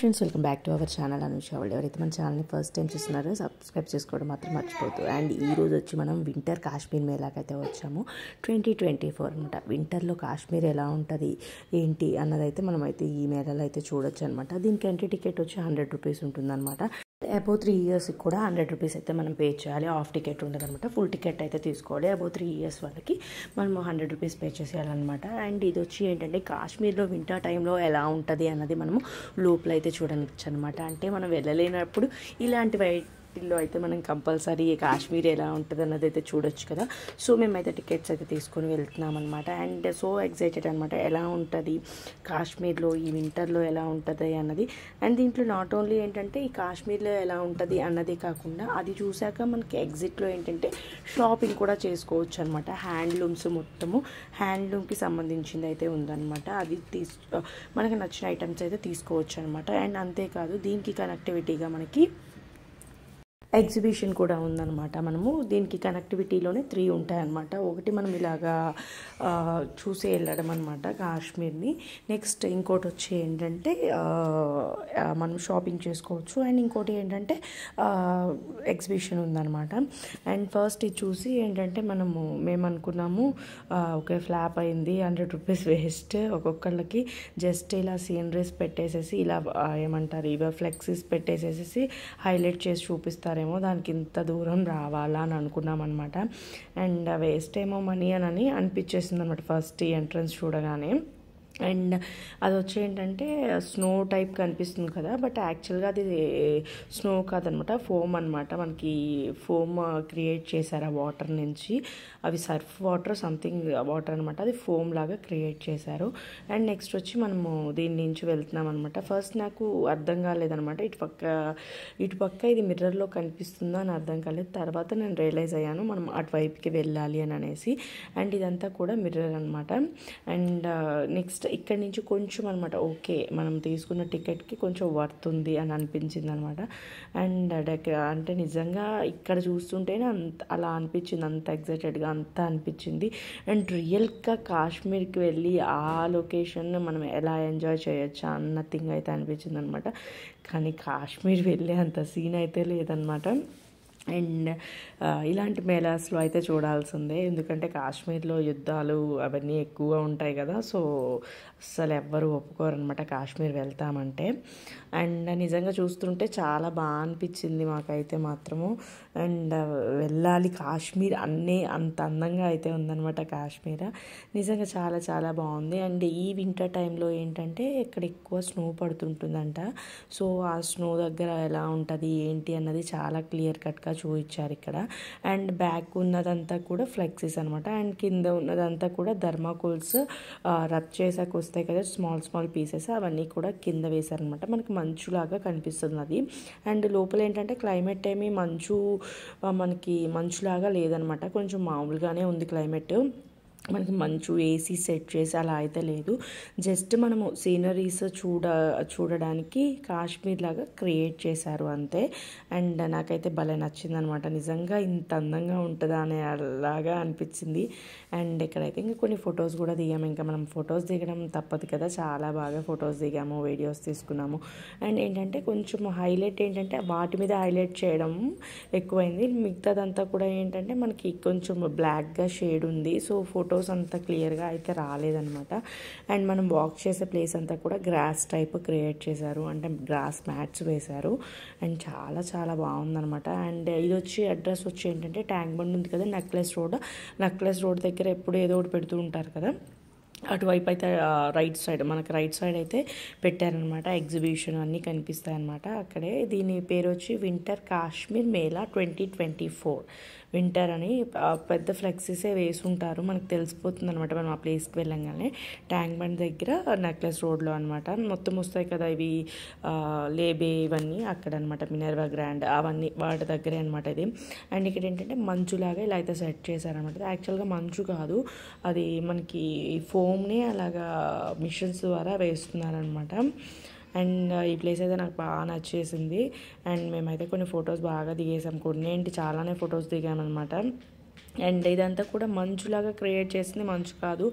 Friends, welcome back to our channel Anusha వాళ్ళు. ఎవరైతే మన ఛానల్ని ఫస్ట్ టైం చూస్తున్నారో సబ్స్క్రైబ్ చేసుకోవడం మాత్రం మర్చిపోద్దు. అండ్ ఈరోజు వచ్చి మనం వింటర్ కాశ్మీర్ మేళాకైతే వచ్చాము. 2024 అనమాట. వింటర్లో కాశ్మీర్ ఎలా ఉంటుంది ఏంటి అన్నదైతే మనం అయితే ఈ మేళాలో అయితే చూడొచ్చు అనమాట. దీనికి ఎంట్రీ టికెట్ వచ్చి 100 రూపీస్ ఉంటుందన్నమాట. అబౌవ్ 3 ఇయర్స్కి కూడా 100 రూపీస్ అయితే మనం పే చేయాలి. హాఫ్ టికెట్ ఉండదు అనమాట. ఫుల్ టికెట్ అయితే తీసుకోవాలి. అబౌవ్ 3 ఇయర్స్ వాళ్ళకి మనం 100 రూపీస్ పే చేసేయాలన్నమాట. అండ్ ఇది వచ్చి ఏంటంటే కాశ్మీర్లో వింటర్ టైంలో ఎలా ఉంటుంది అన్నది మనము లోపల అయితే చూడవచ్చు అనమాట. అంటే మనం వెళ్ళలేనప్పుడు ఇలాంటి వాటిల్లో అయితే మనం కంపల్సరీ కాశ్మీర్ ఎలా ఉంటుంది అన్నది అయితే చూడొచ్చు కదా. సో మేమైతే టికెట్స్ అయితే తీసుకొని వెళ్తున్నాం అనమాట. అండ్ సో ఎక్సైటెడ్ అనమాట, ఎలా ఉంటుంది కాశ్మీర్లో ఈ వింటర్లో ఎలా ఉంటుంది అన్నది. అండ్ దీంట్లో నాట్ ఓన్లీ ఏంటంటే ఈ కాశ్మీర్లో ఎలా ఉంటుంది అన్నది కాకుండా అది చూశాక మనకి ఎగ్జిట్లో ఏంటంటే షాపింగ్ కూడా చేసుకోవచ్చు అనమాట. హ్యాండ్లూమ్స్ మొత్తము హ్యాండ్లూమ్కి సంబంధించింది అయితే ఉందన్నమాట. అది మనకి నచ్చిన ఐటమ్స్ అయితే తీసుకోవచ్చు అనమాట. అండ్ అంతేకాదు దీనికి కనెక్టివిటీగా మనకి ఎగ్జిబిషన్ కూడా ఉందన్నమాట. మనము దీనికి కనెక్టివిటీలోనే 3 ఉంటాయన్నమాట. ఒకటి మనం ఇలాగా చూసి వెళ్ళడం అనమాట కాశ్మీర్ని. నెక్స్ట్ ఇంకోటి వచ్చి ఏంటంటే మనం షాపింగ్ చేసుకోవచ్చు. అండ్ ఇంకోటి ఏంటంటే ఎగ్జిబిషన్ ఉందన్నమాట. అండ్ ఫస్ట్ ఇది చూసి ఏంటంటే మేము అనుకున్నాము ఓకే ఫ్లాప్ అయింది, 100 రూపీస్ వేస్ట్. ఒక్కొక్కళ్ళకి జస్ట్ ఇలా సీనరీస్ పెట్టేసేసి ఇలా ఏమంటారు ఇవ ఫ్లెక్సీస్ పెట్టేసేసి హైలైట్ చేసి చూపిస్తారు, దానికి ఇంత దూరం రావాలా అని అనుకున్నాం అనమాట. అండ్ వేస్ట్ ఏమో మనీ అని అనిపించేసింది అనమాట ఫస్ట్ ఈ ఎంట్రన్స్ చూడగానే. అండ్ అది వచ్చి ఏంటంటే స్నో టైప్ కనిపిస్తుంది కదా, బట్ యాక్చువల్గా అది స్నో కాదనమాట, ఫోమ్ అనమాట. మనకి ఫోమ్ క్రియేట్ చేశారు ఆ వాటర్ నుంచి. అవి సర్ఫ్ వాటర్ సంథింగ్ వాటర్ అనమాట. అది ఫోమ్ లాగా క్రియేట్ చేశారు. అండ్ నెక్స్ట్ వచ్చి మనము దీని నుంచి వెళ్తున్నాం అనమాట. ఫస్ట్ నాకు అర్థం కాలేదనమాట, ఇటుపక్క ఇది మిర్రర్లో కనిపిస్తుందో అని అర్థం కాలేదు. తర్వాత నేను రియలైజ్ అయ్యాను మనం అటువైపుకి వెళ్ళాలి అని అనేసి. అండ్ ఇదంతా కూడా మిర్రర్ అనమాట. అండ్ నెక్స్ట్ ఇక్కడ నుంచి కొంచెం అనమాట ఓకే మనం తీసుకున్న టికెట్కి కొంచెం వర్త్ ఉంది అని అనిపించింది అనమాట. అండ్ అంటే నిజంగా ఇక్కడ చూస్తుంటేనే అలా అనిపించింది, అంత ఎగ్జైటెడ్గా అంతా అనిపించింది. అండ్ రియల్గా కాశ్మీర్కి వెళ్ళి ఆ లొకేషన్ మనం ఎలా ఎంజాయ్ చేయొచ్చా అన్న థింగ్ అయితే అనిపించింది అనమాట. కానీ కాశ్మీర్ వెళ్ళే అంత సీన్ అయితే లేదనమాట. అండ్ ఇలాంటి మేళాస్లో అయితే చూడాల్సిందే, ఎందుకంటే కాశ్మీర్లో యుద్ధాలు అవన్నీ ఎక్కువగా ఉంటాయి కదా. సో అస్సలు ఎవ్వరు ఒప్పుకోరనమాట కాశ్మీర్ వెళ్తామంటే. అండ్ నిజంగా చూస్తుంటే చాలా బాగా అనిపించింది మాకైతే మాత్రము. అండ్ వెళ్ళాలి కాశ్మీర్ అంత అందంగా అయితే ఉందన్నమాట కాశ్మీర్. నిజంగా చాలా చాలా బాగుంది. అండ్ ఈ వింటర్ టైంలో ఏంటంటే ఇక్కడ ఎక్కువ స్నో పడుతుంటుందంట. సో ఆ స్నో దగ్గర ఎలా ఉంటుంది ఏంటి అన్నది చాలా క్లియర్ కట్గా చూపించారు ఇక్కడ. అండ్ బ్యాక్ ఉన్నదంతా కూడా ఫ్లెక్సీస్ అనమాట. అండ్ కింద ఉన్నదంతా కూడా థర్మాకోల్స్ రబ్ చేసాక వస్తాయి కదా స్మాల్ పీసెస్, అవన్నీ కూడా కింద వేశారనమాట. మనకి మంచులాగా కనిపిస్తుంది అది. అండ్ లోపల ఏంటంటే క్లైమేట్ ఏమీ మనకి మంచులాగా లేదనమాట, కొంచెం మామూలుగానే ఉంది క్లైమేట్. మనకి మంచు ఏసీ సెట్ చేసి అలా అయితే లేదు. జస్ట్ మనము సీనరీస్ చూడడానికి కాశ్మీర్ లాగా క్రియేట్ చేశారు అంతే. అండ్ నాకైతే భలే నచ్చింది అనమాట. నిజంగా ఇంత అందంగా ఉంటుందా అని అలాగా అనిపించింది. అండ్ ఇక్కడైతే ఇంకా కొన్ని ఫొటోస్ కూడా దిగాము. ఇంకా మనం ఫొటోస్ దిగడం తప్పదు కదా, చాలా బాగా ఫొటోస్ దిగాము, వీడియోస్ తీసుకున్నాము. అండ్ ఏంటంటే కొంచెం హైలైట్ ఏంటంటే వాటి మీద హైలైట్ చేయడం ఎక్కువైంది. మిగతాదంతా కూడా ఏంటంటే మనకి కొంచెం బ్లాక్గా షేడ్ ఉంది. సో ఫోటోస్ అంతా క్లియర్గా అయితే రాలేదనమాట. అండ్ మనం వాక్ చేసే ప్లేస్ అంతా కూడా గ్రాస్ టైప్ క్రియేట్ చేశారు, అంటే గ్రాస్ మ్యాట్స్ వేశారు. అండ్ చాలా చాలా బాగుందనమాట. అండ్ ఇది వచ్చి అడ్రస్ వచ్చి ఏంటంటే ట్యాంక్ బండ్ ఉంది కదా, నెక్లెస్ రోడ్ దగ్గర ఎప్పుడు ఏదో ఒకటి పెడుతూ ఉంటారు కదా, అటువైపు అయితే మనకి రైట్ సైడ్ అయితే పెట్టారనమాట. ఎగ్జిబిషన్ అన్నీ కనిపిస్తాయి అనమాట అక్కడే. దీని పేరు వచ్చి వింటర్ కాశ్మీర్ మేళా 2024 వింటర్ అని పెద్ద ఫ్లెక్సీసే వేసుంటారు, మనకు తెలిసిపోతుంది అనమాట మనం ఆ ప్లేస్కి వెళ్ళంగానే. ట్యాంక్ బండ్ దగ్గర నెక్లెస్ రోడ్లో అనమాట. మొత్తం వస్తాయి కదా ఇవి లేబే ఇవన్నీ అక్కడ అనమాట, మినర్వా గ్రాండ్ అవన్నీ వాటి దగ్గరే అనమాట ఇది. అండ్ ఇక్కడ ఏంటంటే మంచులాగా ఇలా అయితే సెట్ చేశారనమాట. యాక్చువల్గా మంచు కాదు, అది మనకి ఫోమ్ని అలాగా మిషన్స్ ద్వారా వేస్తున్నారనమాట. అండ్ ఈ ప్లేస్ అయితే నాకు బాగా నచ్చేసింది. అండ్ మేమైతే కొన్ని ఫొటోస్ బాగా దిగేసాం, కొన్ని ఏంటి చాలానే ఫొటోస్ దిగామన్నమాట. అండ్ ఇదంతా కూడా మంచులాగా క్రియేట్ చేసింది, మంచు కాదు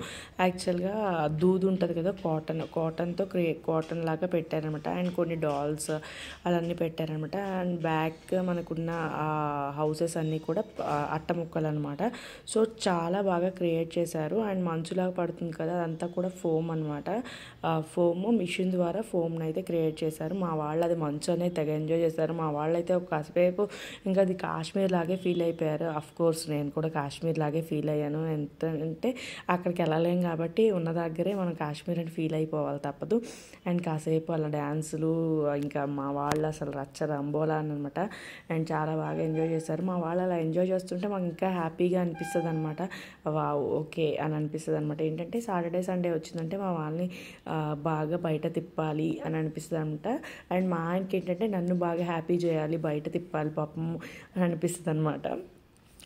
యాక్చువల్గా దూది ఉంటుంది కదా, కాటన్తో కాటన్ లాగా పెట్టారనమాట. అండ్ కొన్ని డాల్స్ అవన్నీ పెట్టారనమాట. అండ్ బ్యాక్ మనకున్న హౌసెస్ అన్నీ కూడా అట్ట ముక్కలు అనమాట. సో చాలా బాగా క్రియేట్ చేశారు. అండ్ మంచులాగా పడుతుంది కదా, అదంతా కూడా ఫోమ్ అనమాట. ఫోమ్ మిషన్ ద్వారా ఫోమ్ని అయితే క్రియేట్ చేశారు. మా వాళ్ళు అది మంచు అనేది తెగ ఎంజాయ్ చేశారు. మా వాళ్ళు అయితే ఒక కాసేపు ఇంకా అది కాశ్మీర్ లాగే ఫీల్ అయిపోయారు. అఫ్ కోర్స్ నేను కూడా కాశ్మీర్ లాగే ఫీల్ అయ్యాను. ఎంత అంటే అక్కడికి వెళ్ళలేం కాబట్టి ఉన్న దగ్గరే మనం కాశ్మీర్ అని ఫీల్ అయిపోవాలి, తప్పదు. అండ్ కాసేపు అలా డ్యాన్సులు, ఇంకా మా వాళ్ళు అసలు రచ్చ రంబోలా అనమాట. అండ్ చాలా బాగా ఎంజాయ్ చేశారు. మా వాళ్ళు అలా ఎంజాయ్ చేస్తుంటే మాకు ఇంకా హ్యాపీగా అనిపిస్తుంది అనమాట. ఓకే అని అనిపిస్తుంది అనమాట. ఏంటంటే సాటర్డే సండే వచ్చిందంటే మా వాళ్ళని బాగా బయట తిప్పాలి అని అనిపిస్తుంది అనమాట. అండ్ మా ఆయనకి ఏంటంటే నన్ను బాగా హ్యాపీ చేయాలి, బయట తిప్పాలి పాపం అని అనిపిస్తుంది అనమాట.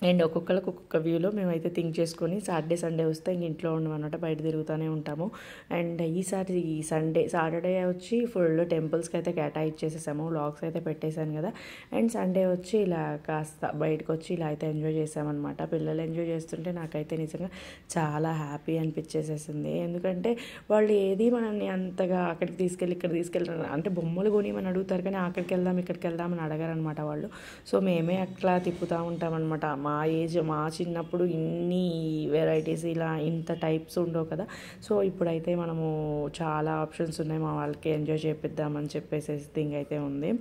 అండ్ ఒక్కొక్కరికి ఒక్కొక్క వ్యూలో మేమైతే థింక్ చేసుకొని సాటర్డే సండే వస్తే ఇంక ఇంట్లో ఉండమన్నమాట, బయట తిరుగుతూనే ఉంటాము. అండ్ ఈసారి ఈ సాటర్డే వచ్చి ఫుల్ టెంపుల్స్కి అయితే కేటాయించేసేసాము. వ్లాగ్స్ అయితే పెట్టేశాను కదా. అండ్ సండే వచ్చి ఇలా కాస్త బయటకు వచ్చి ఇలా అయితే ఎంజాయ్ చేసామన్నమాట. పిల్లలు ఎంజాయ్ చేస్తుంటే నాకైతే నిజంగా చాలా హ్యాపీ అనిపించేసేసింది. ఎందుకంటే వాళ్ళు ఏది మనల్ని అంతగా అక్కడికి తీసుకెళ్ళి ఇక్కడ తీసుకెళ్ళి అంటే బొమ్మలు కొనిమని అడుగుతారు, కానీ అక్కడికి వెళ్దాం ఇక్కడికి వెళ్దామని అడగారనమాట వాళ్ళు. సో మేమే అట్లా తిప్పుతూ ఉంటామన్నమాట. మా చిన్నప్పుడు ఇన్ని వెరైటీస్ ఇలా ఇంత టైప్స్ ఉండవు కదా. సో ఇప్పుడైతే మనము చాలా ఆప్షన్స్ ఉన్నాయి, మా వాళ్ళకి ఎంజాయ్ చేపిద్దామని చెప్పేసి థింగ్ అయితే ఉంది.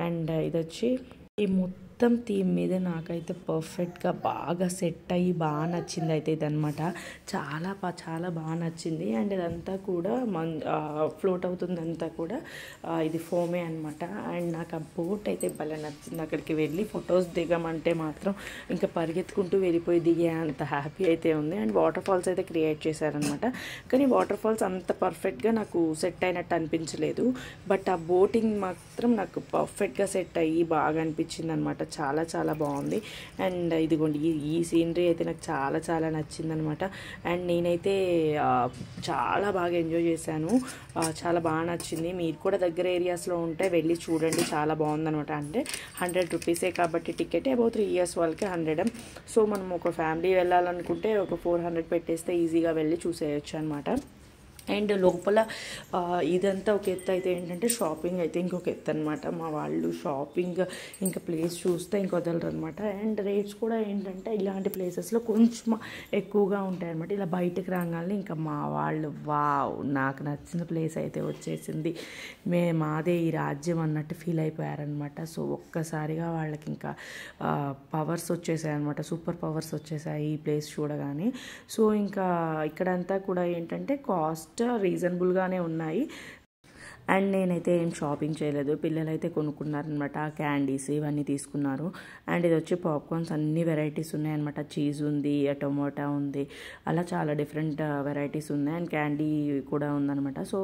అండ్ ఇది వచ్చి ఈ మొత్తం థీమ్ మీద నాకైతే పర్ఫెక్ట్గా బాగా సెట్ అయ్యి బాగా నచ్చింది అయితే ఇదనమాట. చాలా బాగా నచ్చింది. అండ్ ఇదంతా కూడా ఫ్లోట్ అవుతుంది అంతా కూడా ఇది ఫోమే అనమాట. అండ్ నాకు ఆ బోట్ అయితే భలే నచ్చింది. అక్కడికి వెళ్ళి ఫొటోస్ దిగమంటే మాత్రం ఇంకా పరిగెత్తుకుంటూ వెళ్ళిపోయి దిగే అంత హ్యాపీ అయితే ఉంది. అండ్ వాటర్ ఫాల్స్ అయితే క్రియేట్ చేశారనమాట. కానీ వాటర్ ఫాల్స్ అంత పర్ఫెక్ట్గా నాకు సెట్ అయినట్టు అనిపించలేదు. బట్ ఆ బోటింగ్ మాత్రం నాకు పర్ఫెక్ట్గా సెట్ అయ్యి బాగా అనిపించింది అనమాట. చాలా బాగుంది. అండ్ ఇదిగోండి ఈ సీనరీ అయితే నాకు చాలా నచ్చిందనమాట. అండ్ నేనైతే చాలా బాగా ఎంజాయ్ చేశాను. చాలా బాగా నచ్చింది. మీరు కూడా దగ్గర ఏరియాస్లో ఉంటే వెళ్ళి చూడండి, చాలా బాగుందనమాట. అంటే 100 రూపీసే కాబట్టి టికెట్, అబౌట్ 3 years వాళ్ళకి 100. సో మనం ఒక ఫ్యామిలీ వెళ్ళాలనుకుంటే ఒక 400 పెట్టేస్తే ఈజీగా వెళ్ళి చూసేయచ్చు అనమాట. అండ్ లోపల ఇదంతా ఒక ఎత్తు అయితే ఏంటంటే షాపింగ్ అయితే ఇంకొక ఎత్తు అనమాట. మా వాళ్ళు షాపింగ్ ఇంకా ప్లేస్ చూస్తే ఇంకొదలరు అనమాట. అండ్ రేట్స్ కూడా ఏంటంటే ఇలాంటి ప్లేసెస్లో కొంచెం ఎక్కువగా ఉంటాయి అనమాట. ఇలా బయటకు రాగానే ఇంకా మా వాళ్ళు వావ్ నాకు నచ్చిన ప్లేస్ అయితే వచ్చేసింది, మాదే ఈ రాజ్యం అన్నట్టు ఫీల్ అయిపోయారనమాట. సో ఒక్కసారిగా వాళ్ళకి ఇంకా పవర్స్ వచ్చేసాయి అనమాట, సూపర్ పవర్స్ వచ్చేసాయి ఈ ప్లేస్ చూడగానే. సో ఇంకా ఇక్కడంతా కూడా ఏంటంటే కాస్ట్ రీజనబుల్గానే ఉన్నాయి. అండ్ నేనైతే ఏం షాపింగ్ చేయలేదు, పిల్లలైతే కొనుక్కున్నారనమాట. క్యాండీస్ ఇవన్నీ తీసుకున్నారు. అండ్ ఇది వచ్చి పాప్కార్న్స్ అన్ని వెరైటీస్ ఉన్నాయన్నమాట. చీజ్ ఉంది, టొమాటో ఉంది, అలా చాలా డిఫరెంట్ వెరైటీస్ ఉన్నాయి. అండ్ క్యాండీ కూడా ఉందన్నమాట. సో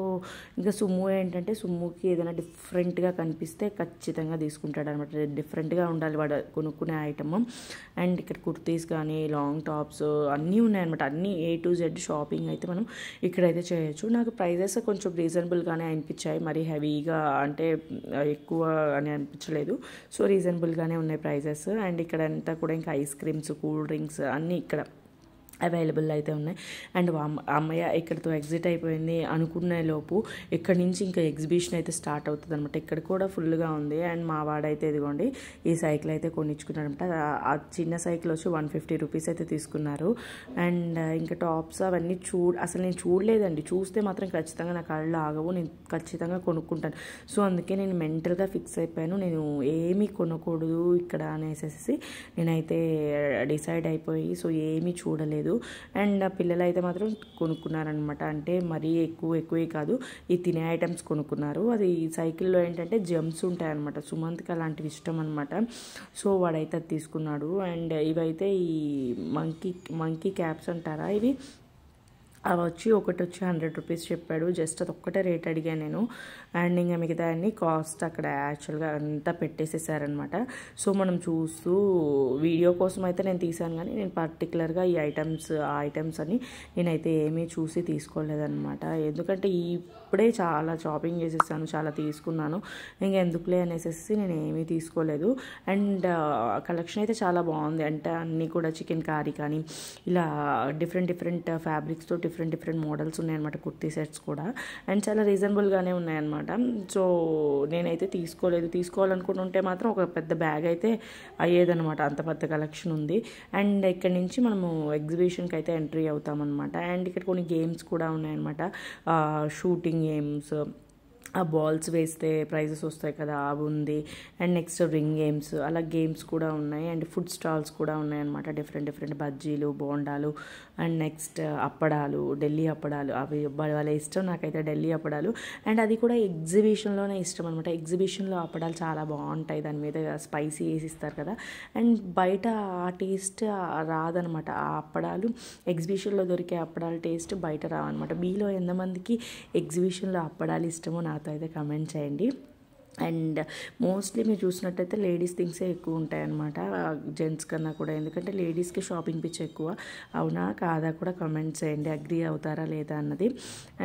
ఇంకా సుమ్ము ఏంటంటే సుమ్ముకి ఏదైనా డిఫరెంట్గా కనిపిస్తే ఖచ్చితంగా తీసుకుంటాడు అనమాట. డిఫరెంట్గా ఉండాలి వాడు కొనుక్కునే ఐటమ్. అండ్ ఇక్కడ కుర్తీస్ కానీ లాంగ్ టాప్స్ అన్నీ ఉన్నాయన్నమాట. అన్నీ A to Z షాపింగ్ అయితే మనం ఇక్కడైతే చేయొచ్చు. నాకు ప్రైజెస్ కొంచెం రీజనబుల్గానే అనిపించాయి, మరీ హెవీగా అంటే ఎక్కువ అని అనిపించలేదు. సో రీజనబుల్గానే ఉన్నాయి ప్రైజెస్. అండ్ ఇక్కడ అంతా కూడా ఇంకా ఐస్ క్రీమ్స్, కూల్ డ్రింక్స్ అన్నీ ఇక్కడ అవైలబుల్ అయితే ఉన్నాయి. అండ్ అమ్మయ్య ఇక్కడితో ఎగ్జిట్ అయిపోయింది అనుకునే లోపు ఇక్కడ నుంచి ఇంకా ఎగ్జిబిషన్ అయితే స్టార్ట్ అవుతుంది అనమాట. ఇక్కడ కూడా ఫుల్గా ఉంది. అండ్ మా వాడైతే ఇదిగోండి ఈ సైకిల్ అయితే కొనిచ్చుకున్నారనమాట. ఆ చిన్న సైకిల్ వచ్చి 150 రూపీస్ అయితే తీసుకున్నారు. అండ్ ఇంకా టాప్స్ అవన్నీ అసలు నేను చూడలేదండి, చూస్తే మాత్రం ఖచ్చితంగా నా కళ్ళు ఆగవు, నేను ఖచ్చితంగా కొనుక్కుంటాను. సో అందుకే నేను మెంటల్గా ఫిక్స్ అయిపోయాను, నేను ఏమీ కొనకూడదు ఇక్కడ అనేసి నేనైతే డిసైడ్ అయిపోయి సో ఏమీ చూడలేదు. అండ్ పిల్లలు అయితే మాత్రం కొనుక్కున్నారనమాట. అంటే మరీ ఎక్కువే కాదు, ఈ తినే ఐటమ్స్ కొనుక్కున్నారు. అది సైకిల్లో ఏంటంటే జంప్స్ ఉంటాయన్నమాట. సుమంత్కి అలాంటివి ఇష్టం అనమాట. సో వాడైతే అది తీసుకున్నాడు. అండ్ ఇవైతే ఈ మంకీ క్యాప్స్ అంటారా, ఇవి అవి వచ్చి ఒకటి వచ్చి 100 రూపీస్ చెప్పాడు. జస్ట్ అది ఒక్కటే రేట్ అడిగాను నేను. అండ్ ఇంకా మిగతా అన్ని కాస్ట్ అక్కడ యాక్చువల్గా అంతా పెట్టేసేసారనమాట. సో మనం చూస్తూ వీడియో కోసం అయితే నేను తీసాను, కానీ నేను పర్టికులర్గా ఈ ఐటమ్స్ అని నేనైతే ఏమీ చూసి తీసుకోలేదన్నమాట. ఎందుకంటే ఇప్పుడే చాలా షాపింగ్ చేసేసాను, చాలా తీసుకున్నాను. ఇంకా ఎందుకులే అనేసి నేను ఏమీ తీసుకోలేదు. అండ్ కలెక్షన్ అయితే చాలా బాగుంది. అంటే అన్నీ కూడా చికెన్ కర్రీ కానీ ఇలా డిఫరెంట్ ఫ్యాబ్రిక్స్తో డిఫరెంట్ మోడల్స్ ఉన్నాయన్నమాట. కుర్తీ సెట్స్ కూడా అండ్ చాలా రీజనబుల్గానే ఉన్నాయన్నమాట. సో నేనైతే తీసుకోవాలనుకుంటుంటే మాత్రం ఒక పెద్ద బ్యాగ్ అయితే అయ్యేదన్నమాట, అంత పెద్ద కలెక్షన్ ఉంది. అండ్ ఇక్కడ నుంచి మనము ఎగ్జిబిషన్కి అయితే ఎంట్రీ అవుతామన్నమాట. అండ్ ఇక్కడ కొన్ని గేమ్స్ కూడా ఉన్నాయన్నమాట, షూటింగ్ గేమ్స్, ఆ బాల్స్ వేస్తే ప్రైజెస్ వస్తాయి కదా, అవి ఉంది. అండ్ నెక్స్ట్ రింగ్ గేమ్స్, అలా గేమ్స్ కూడా ఉన్నాయి. అండ్ ఫుడ్ స్టాల్స్ కూడా ఉన్నాయన్నమాట, డిఫరెంట్ బజ్జీలు, బోండాలు, అండ్ నెక్స్ట్ అప్పడాలు, ఢిల్లీ అప్పడాలు, అవి వాళ్ళ ఇష్టం. నాకైతే ఢిల్లీ అప్పడాలు, అండ్ అది కూడా ఎగ్జిబిషన్లోనే ఇష్టం అనమాట. ఎగ్జిబిషన్లో అప్పడాలు చాలా బాగుంటాయి, దాని మీద స్పైసీ వేసి ఇస్తారు కదా. అండ్ బయట ఆ టేస్ట్ రాదనమాట. ఆ అప్పడాలు ఎగ్జిబిషన్లో దొరికే అప్పడాల టేస్ట్ బయట రావన్నమాట. మీలో ఎంతమందికి ఎగ్జిబిషన్లో అప్పడాలు ఇష్టమో నాతో అయితే కమెంట్ చేయండి. అండ్ మోస్ట్లీ మీరు చూసినట్టయితే లేడీస్ థింగ్సే ఎక్కువ ఉంటాయన్నమాట, జెంట్స్ కన్నా కూడా. ఎందుకంటే లేడీస్కి షాపింగ్ పిచ్ ఎక్కువ. అవునా కాదా కూడా కమెంట్ చేయండి, అగ్రీ అవుతారా లేదా అన్నది.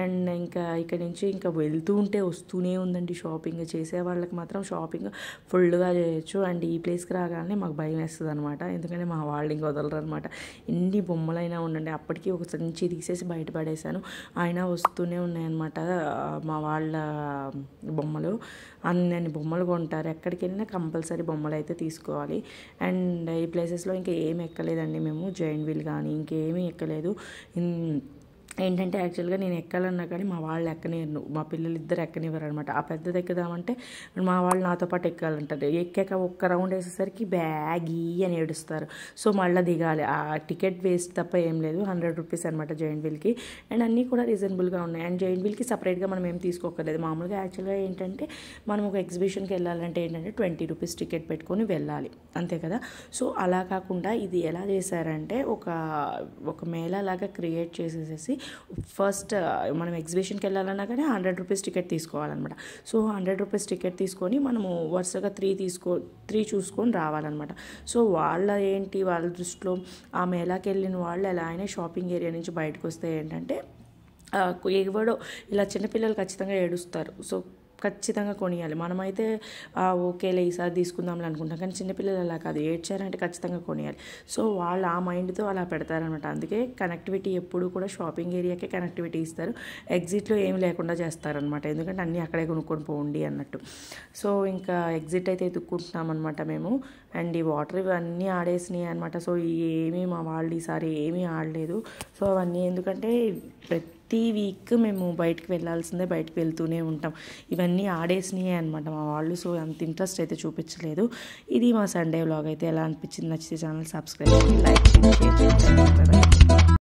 అండ్ ఇంకా ఇక్కడ నుంచి ఇంకా వెళ్తూ ఉంటే వస్తూనే ఉందండి షాపింగ్. చేసే వాళ్ళకి మాత్రం షాపింగ్ ఫుల్గా చేయొచ్చు. అండ్ ఈ ప్లేస్కి రాగానే మాకు భయం వేస్తుంది అనమాట, ఎందుకంటే మా వాళ్ళు ఇంక వదలరు అనమాట. ఎన్ని బొమ్మలైనా ఉండండి, అప్పటికి ఒక సంచి తీసేసి బయటపడేశాను, అయినా వస్తూనే ఉన్నాయన్నమాట మా వాళ్ళ బొమ్మలు. అన్ని బొమ్మలు కొంటారు, ఎక్కడికి వెళ్ళినా కంపల్సరీ బొమ్మలు అయితే తీసుకోవాలి. అండ్ ఈ ప్లేసెస్లో ఇంకా ఏమి ఎక్కలేదండి మేము, జైంట్ వీల్ కానీ ఇంకేమీ ఎక్కలేదు. ఏంటంటే యాక్చువల్గా నేను ఎక్కాలన్నా కానీ మా వాళ్ళు ఎక్కనివ్వరు, మా పిల్లలు ఇద్దరు ఎక్కనివ్వరు అనమాట. ఆ పెద్దది ఎక్కుదామంటే మా వాళ్ళు నాతో పాటు ఎక్కాలంటారు. ఎక్కాక ఒక్క రౌండ్ వేసేసరికి బ్యాగీ అని ఏడుస్తారు. సో మళ్ళీ దిగాలి, ఆ టికెట్ వేస్ట్ తప్ప ఏం లేదు. 100 రూపీస్ అనమాట జైంట్ వీల్కి. అండ్ అన్నీ కూడా రీజనబుల్గా ఉన్నాయి. అండ్ జైంట్ వీల్కి సపరేట్గా మనం ఏం తీసుకోకర్లేదు. మామూలుగా యాక్చువల్గా ఏంటంటే మనం ఒక ఎగ్జిబిషన్కి వెళ్ళాలంటే ఏంటంటే 20 రూపీస్ టికెట్ పెట్టుకొని వెళ్ళాలి, అంతే కదా. సో అలా కాకుండా ఇది ఎలా చేశారంటే ఒక మేళా లాగా క్రియేట్ చేసేసి ఫస్ట్ మనం ఎగ్జిబిషన్కి వెళ్ళాలన్నా కానీ 100 రూపీస్ టికెట్ తీసుకోవాలన్నమాట. సో 100 రూపీస్ టికెట్ తీసుకొని మనము వరుసగా 3 చూసుకొని రావాలన్నమాట. సో వాళ్ళ దృష్టిలో ఆ మేళాకి వెళ్ళిన వాళ్ళు ఎలా అయినా షాపింగ్ ఏరియా నుంచి బయటకు వస్తే ఏంటంటే ఎవడో ఇలా చిన్నపిల్లలు ఖచ్చితంగా ఏడుస్తారు. సో ఖచ్చితంగా కొనియాలి. మనమైతే ఓకేలే ఈసారి తీసుకుందాంలే అనుకుంటాం, కానీ చిన్నపిల్లలు అలా కాదు, ఏడ్చారంటే ఖచ్చితంగా కొనియాలి. సో వాళ్ళు ఆ మైండ్తో అలా పెడతారనమాట. అందుకే కనెక్టివిటీ ఎప్పుడు కూడా షాపింగ్ ఏరియాకే కనెక్టివిటీ ఇస్తారు, ఎగ్జిట్లో ఏమి లేకుండా చేస్తారనమాట. ఎందుకంటే అన్నీ అక్కడే కొనుక్కొని పోండి అన్నట్టు. సో ఇంకా ఎగ్జిట్ అయితే ఎత్తుక్కుంటున్నాం అనమాట మేము. అండ్ ఈ వాటర్ ఇవన్నీ ఆడేసినాయి అనమాట. సో ఏమీ మా వాళ్ళు ఈసారి ఏమీ ఆడలేదు. సో అవన్నీ ఎందుకంటే ప్రతి వీక్ మేము బయటకు వెళ్ళాల్సిందే, బయటకు వెళ్తూనే ఉంటాం. ఇవన్నీ ఆడేసినాయి అనమాట మా వాళ్ళు. సో అంత ఇంట్రెస్ట్ అయితే చూపించలేదు. ఇది మా సండే వ్లాగ్ అయితే ఎలా అనిపించింది, నచ్చితే ఛానల్ సబ్స్క్రైబ్ చేయండి, లైక్ చేయండి, షేర్ చేయండి.